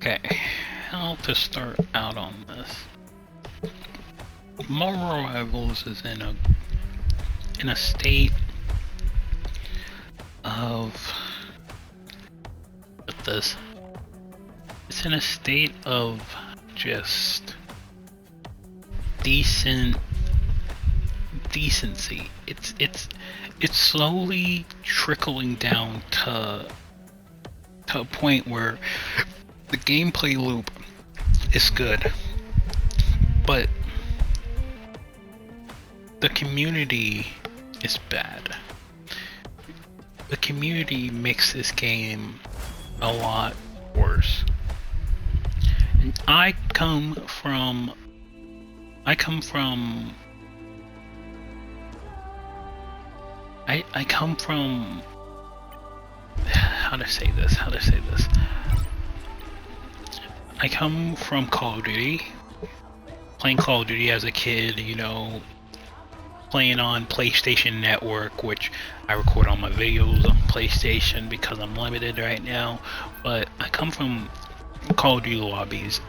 Okay, how to start out on this? Marvel Rivals is in a state of this. It's in a state of just decency. It's slowly trickling down to a point where the gameplay loop is good, but the community is bad. The community makes this game a lot worse. And I come from how to say this? I come from Call of Duty, playing Call of Duty as a kid, you know, playing on PlayStation Network, which I record all my videos on PlayStation because I'm limited right now. But I come from Call of Duty lobbies.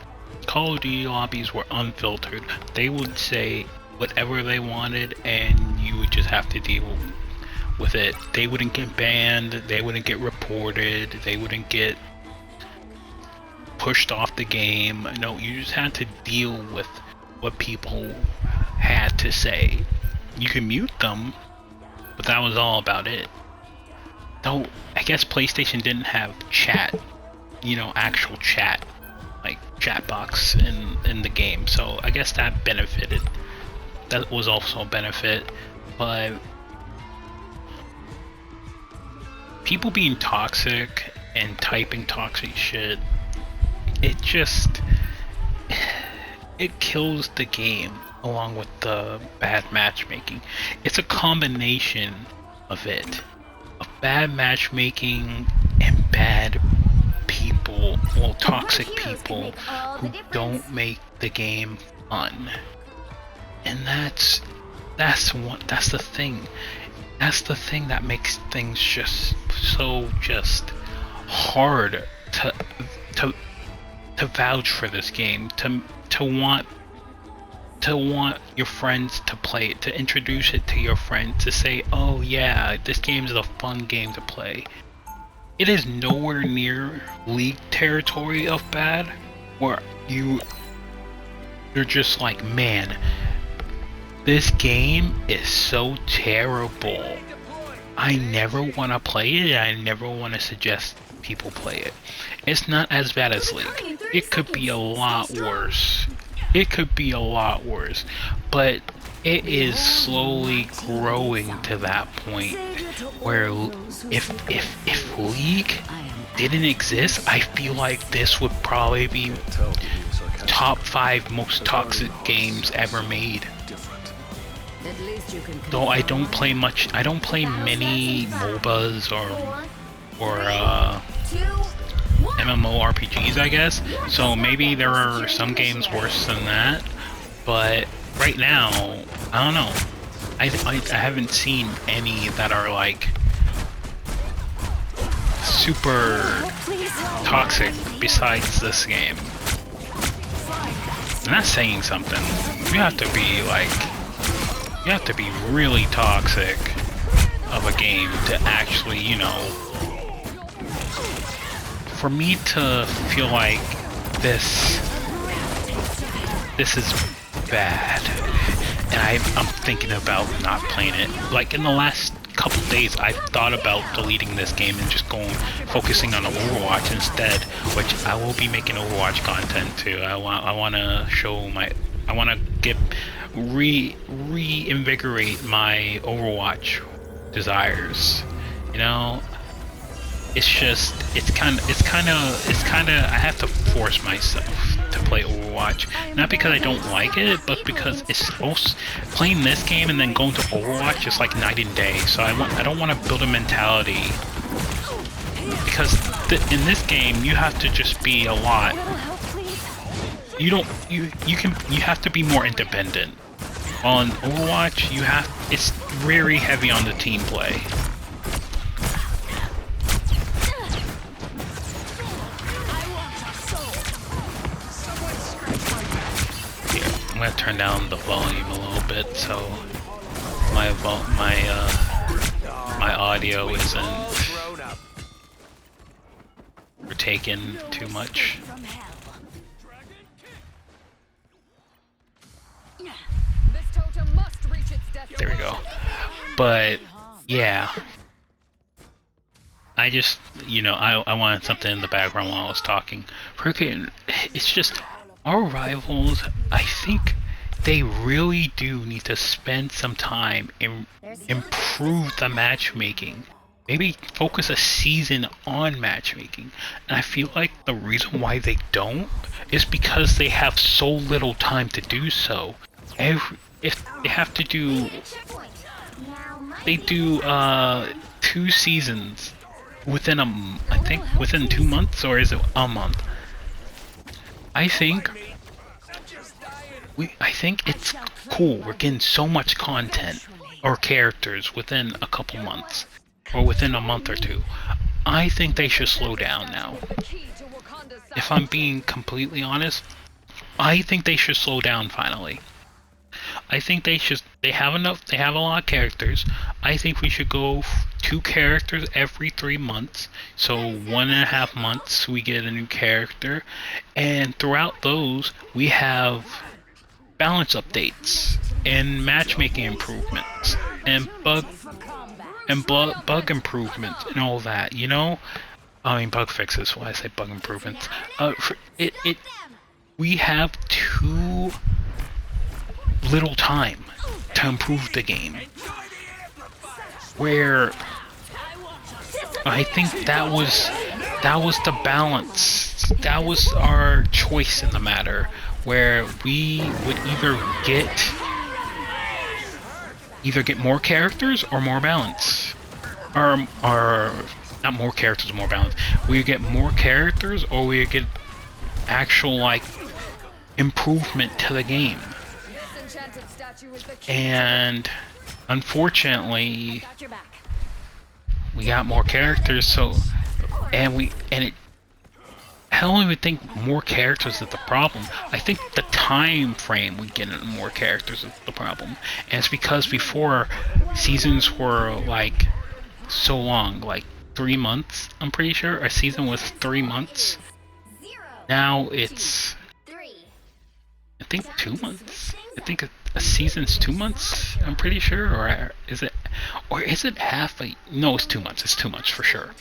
Call of Duty lobbies were unfiltered. They would say whatever they wanted and you would just have to deal with it. They wouldn't get banned, they wouldn't get reported, they wouldn't get pushed off the game. No, you just had to deal with what people had to say. You can mute them, but that was all about it. Though, I guess PlayStation didn't have chat, you know, actual chat, like chat box in the game, so I guess that benefited. That was also a benefit, but people being toxic and typing toxic shit, it kills the game along with the bad matchmaking. It's a combination of it. Of bad matchmaking and bad people, well, toxic people who don't make the game fun. And that's the thing. That's the thing that makes things just so hard to vouch for this game, to want your friends to play it, to introduce it to your friends, to say, oh yeah, this game is a fun game to play. It is nowhere near League territory of bad, where you're just like, man, this game is so terrible. I never want to play it, I never want to suggest people play it. It's not as bad as League. It could be a lot worse. But it is slowly growing to that point where if League didn't exist, I feel like this would probably be top 5 most toxic games ever made. Though I don't play many MOBAs or MMORPGs, I guess, so maybe there are some games worse than that, but right now, I don't know. I haven't seen any that are like super toxic besides this game. And that's saying something. You have to be really toxic of a game to actually, you know, for me to feel like this is bad, and I'm thinking about not playing it. Like in the last couple days, I've thought about deleting this game and just focusing on Overwatch instead, which I will be making Overwatch content too. I want to reinvigorate my Overwatch desires, you know. It's kind of I have to force myself to play Overwatch, not because I don't like it, but because it's also playing this game and then going to Overwatch is like night and day. So I don't want to build a mentality, because in this game you have to just be a lot. You have to be more independent. On Overwatch, it's very heavy on the team play. to turn down the volume a little bit so my audio isn't taken too much. There we go. But yeah, I just, you know, I wanted something in the background while I was talking. Freaking, it's just our rivals. I think they really do need to spend some time and improve the matchmaking. Maybe focus a season on matchmaking. And I feel like the reason why they don't is because they have so little time to do so. If they have to do, they do 2 seasons within I think within 2 months, or is it a month? I think it's cool. We're getting so much content or characters within a couple months, or within a month or two. I think they should slow down now. If I'm being completely honest, I think they should slow down finally. I think they have enough, they have a lot of characters. I think we should go 2 characters every 3 months. So 1.5 months we get a new character. And throughout those, we have balance updates and matchmaking improvements and bug improvements and all that, you know? I mean bug fixes, why I say bug improvements. We have too little time to improve the game. Where I think that was the balance. That was our choice in the matter, where we would either get more characters or more balance. Or not more characters or more balance. We get more characters or we get actual like improvement to the game. And unfortunately we got more characters, so I don't even think more characters is the problem. I think the time frame we get into more characters is the problem. And it's because before seasons were like so long, like 3 months, I'm pretty sure. A season was 3 months. Now it's, I think 2 months. I think a season's 2 months, I'm pretty sure. Or is it half a, no, it's 2 months. It's 2 months for sure.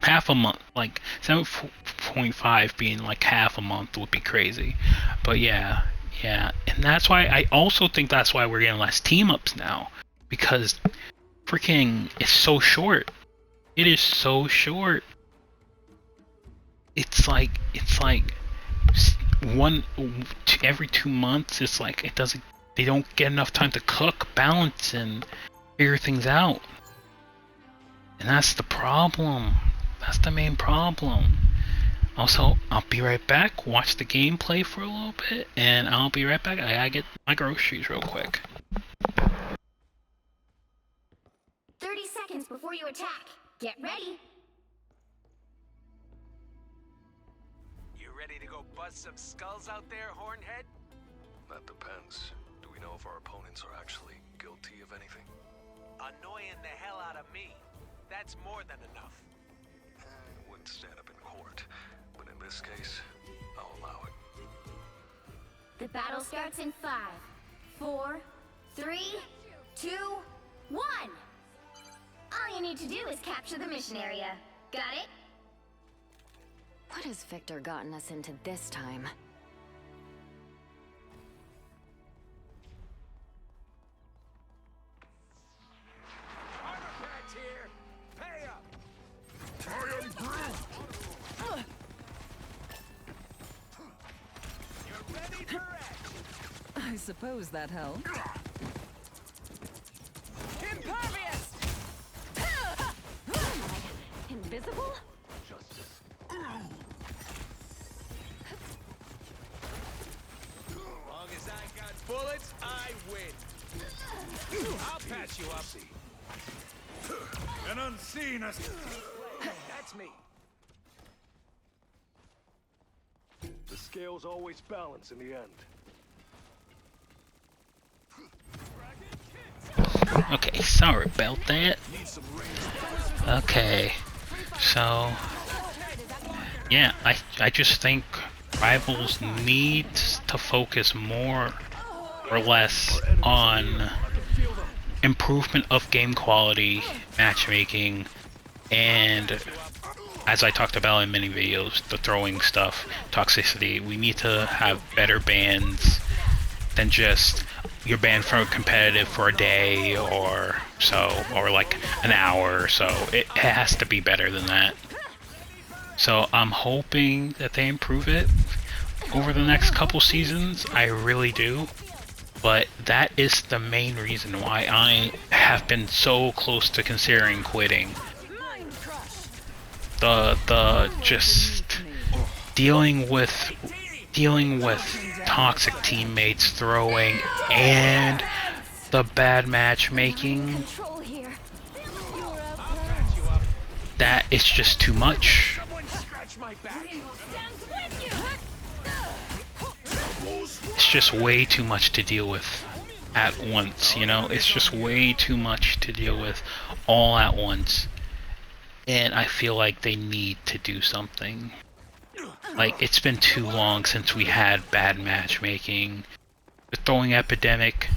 Half a month, like 7.5 being like half a month would be crazy. But yeah, and that's why I also think that's why we're getting less team ups now, because freaking it's so short. It is so short. It's like every 2 months. It's like they don't get enough time to cook, balance, and figure things out. And that's the problem. That's the main problem. Also, I'll be right back. Watch the gameplay for a little bit, and I'll be right back. I gotta get my groceries real quick. 30 seconds before you attack. Get ready. You ready to go bust some skulls out there, Hornhead? That depends. Do we know if our opponents are actually guilty of anything? Annoying the hell out of me. That's more than enough. Wouldn't stand up in court, but in this case, I'll allow it. The battle starts in 5, 4, 3, 2, 1. All you need to do is capture the mission area. Got it? What has Victor gotten us into this time? Armor here. Pay up. You're ready for action. I suppose that helped. Impervious. Invisible? Justice. Long as I got bullets, I win. I'll patch you up. An unseen That's me. The scales always balance in the end. Okay, sorry about that. Okay, so yeah, I just think Rivals needs to focus more or less on improvement of game quality, matchmaking, and as I talked about in many videos, the throwing stuff, toxicity. We need to have better bans than just you're banned from competitive for a day or so, or like an hour or so. It has to be better than that. So I'm hoping that they improve it over the next couple seasons. I really do. But that is the main reason why I have been so close to considering quitting. The just dealing with toxic teammates throwing and the bad matchmaking, that is just too much. It's just way too much to deal with at once, you know? It's just way too much to deal with all at once. And I feel like they need to do something. Like, it's been too long since we had bad matchmaking. The throwing epidemic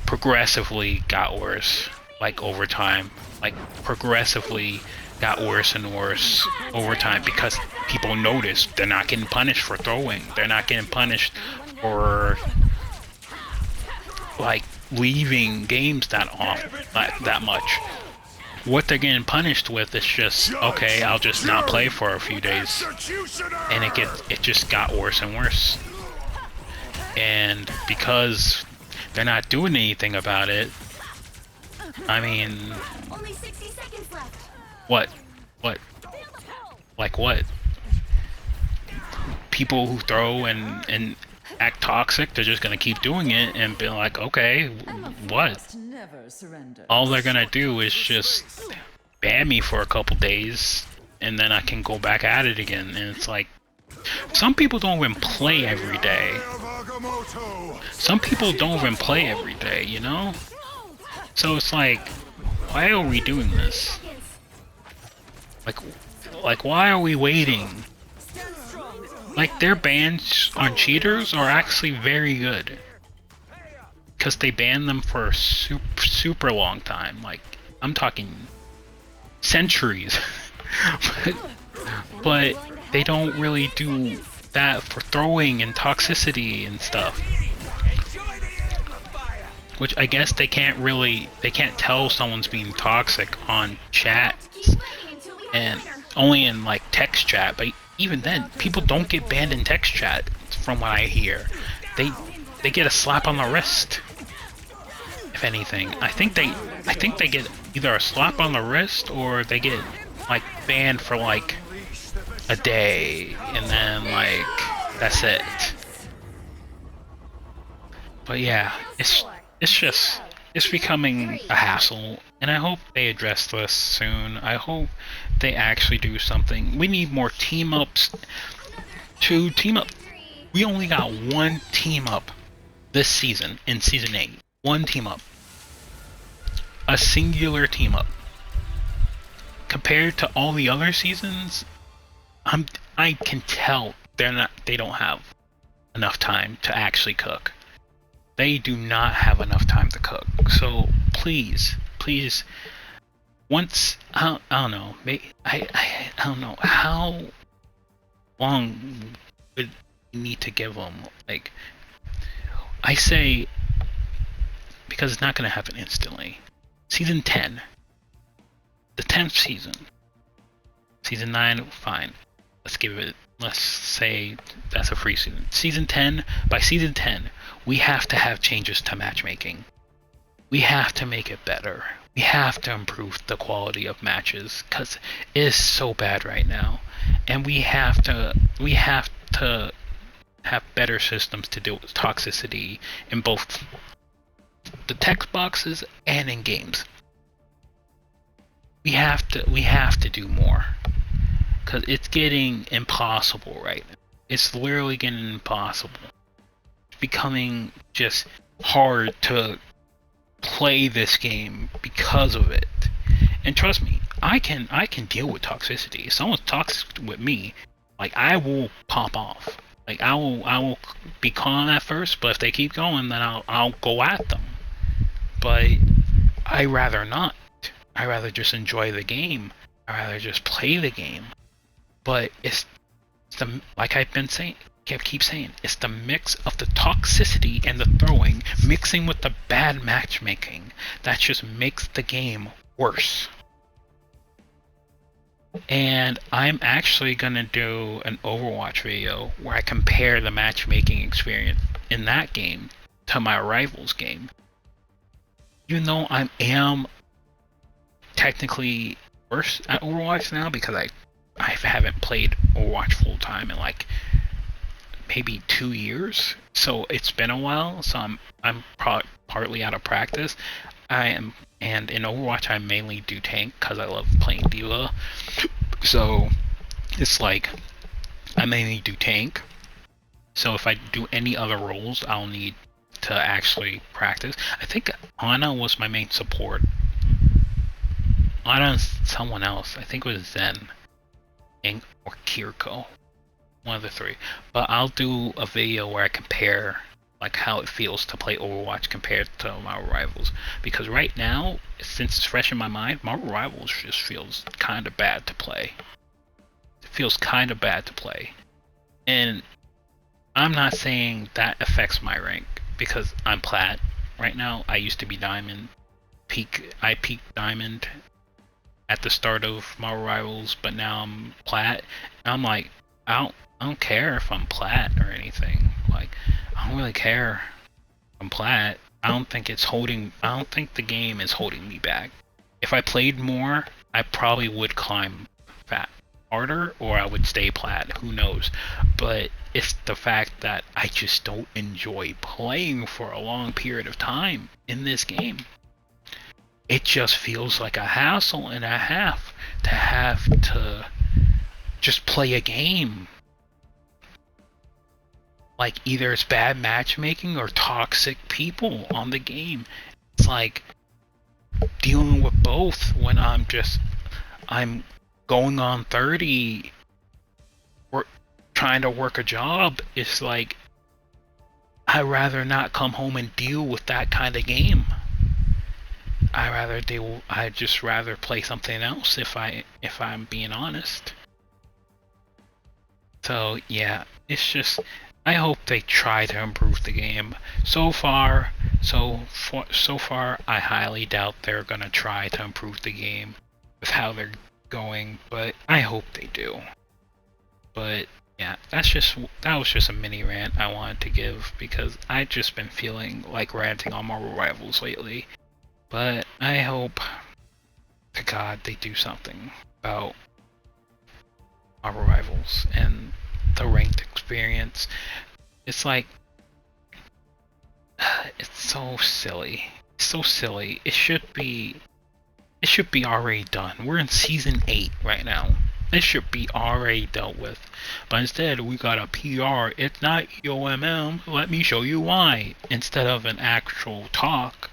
progressively got worse, like, over time. Like, progressively got worse and worse over time because people noticed they're not getting punished for throwing. They're not getting punished for, like, leaving games that much. What they're getting punished with is just, okay, I'll just not play for a few days, and it just got worse and worse. And because they're not doing anything about it, I mean, Only 60 seconds left. what, like what? People who throw and act toxic, they're just gonna keep doing it and be like, okay, what? All they're gonna do is just ban me for a couple days and then I can go back at it again. And it's like, some people don't even play every day. Some people don't even play every day, you know? So it's like, why are we doing this? Like why are we waiting? Like, their bans on cheaters are actually very good. Because they ban them for a super long time. Like, I'm talking centuries. but they don't really do that for throwing and toxicity and stuff. Which I guess they can't tell someone's being toxic on chat. And only in, like, text chat, but even then, people don't get banned in text chat, from what I hear. They get a slap on the wrist, if anything. I think they get either a slap on the wrist or they get, like, banned for, like, a day, and then, like, that's it. But yeah, it's becoming a hassle, and I hope they address this soon. I hope they actually do something. We need more team-ups to team up. We only got one team-up this season, in Season 8. One team-up. A singular team-up. Compared to all the other seasons, I can tell they don't have enough time to actually cook. They do not have enough time to cook. So please, once, I don't know, I don't know how long would you need to give them. Like, I say, because it's not going to happen instantly. Season 10, the 10th season. Season 9, fine. Let's say that's a free season. Season 10, by season 10, we have to have changes to matchmaking. We have to make it better. We have to improve the quality of matches, because it is so bad right now. And we have to have better systems to deal with toxicity in both the text boxes and in games. We have to do more, because it's getting impossible right now. It's literally getting impossible. It's becoming just hard to play this game because of it. And trust me, I can deal with toxicity. If someone's toxic with me, like I will pop off. Like I will be calm at first, but if they keep going, then I'll go at them. But I rather not. I rather just enjoy the game. I rather just play the game. But it's the, like I've been saying, keep saying, it's the mix of the toxicity and the throwing mixing with the bad matchmaking that just makes the game worse. And I'm actually gonna do an Overwatch video where I compare the matchmaking experience in that game to my Rivals game. Even though I am technically worse at Overwatch now because I haven't played Overwatch full time in like maybe 2 years, so it's been a while. So I'm partly out of practice. And in Overwatch I mainly do tank because I love playing D.Va. So it's like I mainly do tank. So if I do any other roles, I'll need to actually practice. I think Ana was my main support. Ana and someone else. I think it was Zen or Kiriko. One of the three. But I'll do a video where I compare like how it feels to play Overwatch compared to my Rivals. Because right now, since it's fresh in my mind, my Rivals just feels kind of bad to play. It feels kind of bad to play. And I'm not saying that affects my rank because I'm plat right now. I used to be diamond. I peaked diamond at the start of my Rivals, but now I'm plat. I'm like, I don't care if I'm plat or anything. Like, I don't really care if I'm plat. I don't think the game is holding me back. If I played more, I probably would climb harder, or I would stay plat. Who knows? But it's the fact that I just don't enjoy playing for a long period of time in this game. It just feels like a hassle and a half to have to just play a game. Like either it's bad matchmaking or toxic people on the game. It's like dealing with both when I'm going on 30 or trying to work a job. It's like I'd rather not come home and deal with that kind of game. I'd just rather play something else if I'm being honest. So yeah, it's just I hope they try to improve the game. So far, I highly doubt they're gonna try to improve the game with how they're going, but I hope they do. But yeah, that was just a mini rant I wanted to give because I've just been feeling like ranting on Marvel Rivals lately. But I hope to God they do something about Marvel Rivals and the ranked experience. It's like it's so silly. It's so silly. It should be already done. We're in season 8 right now. It should be already dealt with. But instead we got a PR. It's not EOMM. Let me show you why. Instead of an actual talk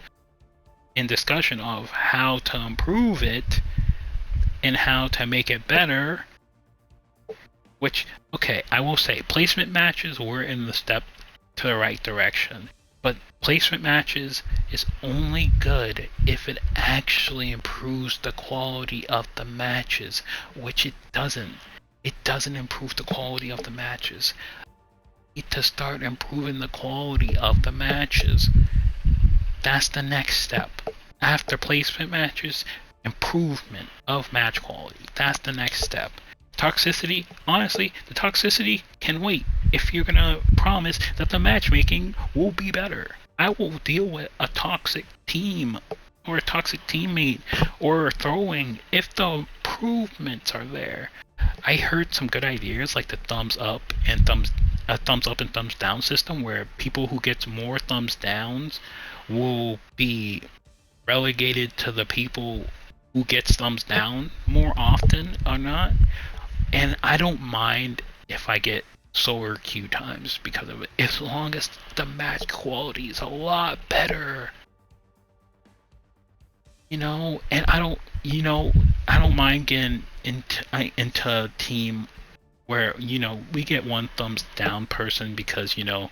and discussion of how to improve it and how to make it better. Which, okay, I will say, placement matches were in the step to the right direction. But placement matches is only good if it actually improves the quality of the matches, which it doesn't. It doesn't improve the quality of the matches. You need to start improving the quality of the matches. That's the next step. After placement matches, improvement of match quality. That's the next step. Toxicity, honestly, the toxicity can wait. If you're gonna promise that the matchmaking will be better, I will deal with a toxic team or a toxic teammate or throwing if the improvements are there. I heard some good ideas like the thumbs up and thumbs down system where people who get more thumbs downs will be relegated to the people who gets thumbs down more often or not. And I don't mind if I get slower queue times because of it, as long as the match quality is a lot better. And I don't mind getting into a team where we get one thumbs down person because you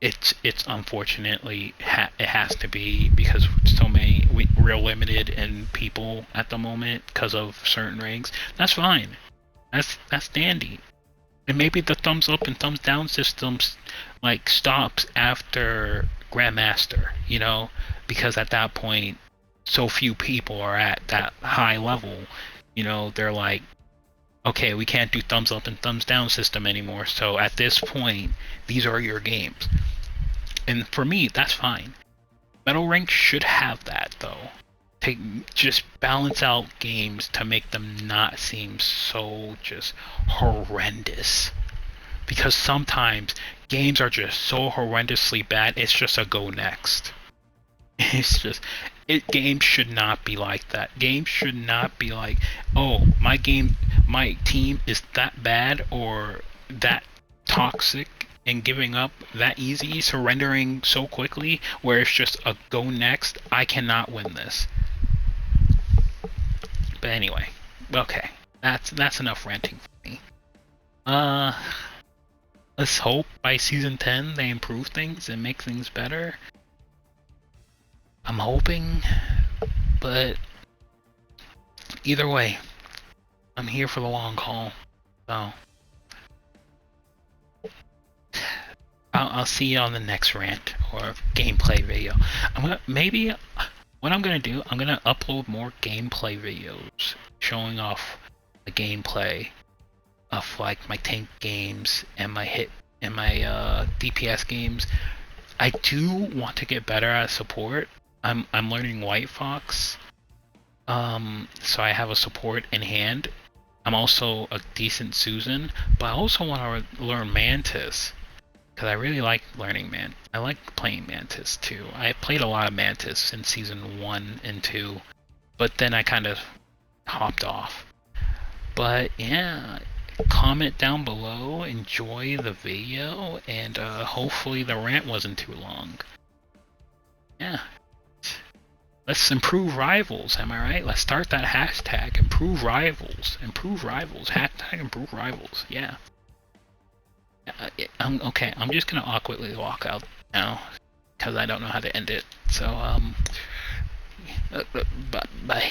it's unfortunately it has to be because so many we're limited in people at the moment because of certain ranks. That's fine. That's dandy. And maybe the thumbs up and thumbs down systems like stops after Grandmaster, because at that point so few people are at that high level, they're like, okay, we can't do thumbs up and thumbs down system anymore. So at this point, these are your games. And for me, that's fine. Metal Rank should have that though. Just balance out games to make them not seem so just horrendous. Because sometimes games are just so horrendously bad, it's just a go next. It's just games should not be like that. Games should not be like, oh, my team is that bad or that toxic and giving up that easy, surrendering so quickly, where it's just a go next. I cannot win this. But anyway, okay, that's enough ranting for me. Let's hope by season 10 they improve things and make things better. I'm hoping, but either way, I'm here for the long haul. So I'll see you on the next rant or gameplay video. What I'm gonna do, I'm gonna upload more gameplay videos showing off the gameplay of like my tank games and my DPS games. I do want to get better at support. I'm learning White Fox, so I have a support in hand. I'm also a decent Susan, but I also want to learn Mantis because I really like learning I like playing Mantis too. I played a lot of Mantis in season 1 and 2, but then I kind of hopped off. But yeah, comment down below, enjoy the video, and hopefully the rant wasn't too long. Yeah. Let's improve rivals, am I right? Let's start that hashtag, improve rivals, hashtag improve rivals, yeah. Okay, I'm just gonna awkwardly walk out now, because I don't know how to end it, so, bye.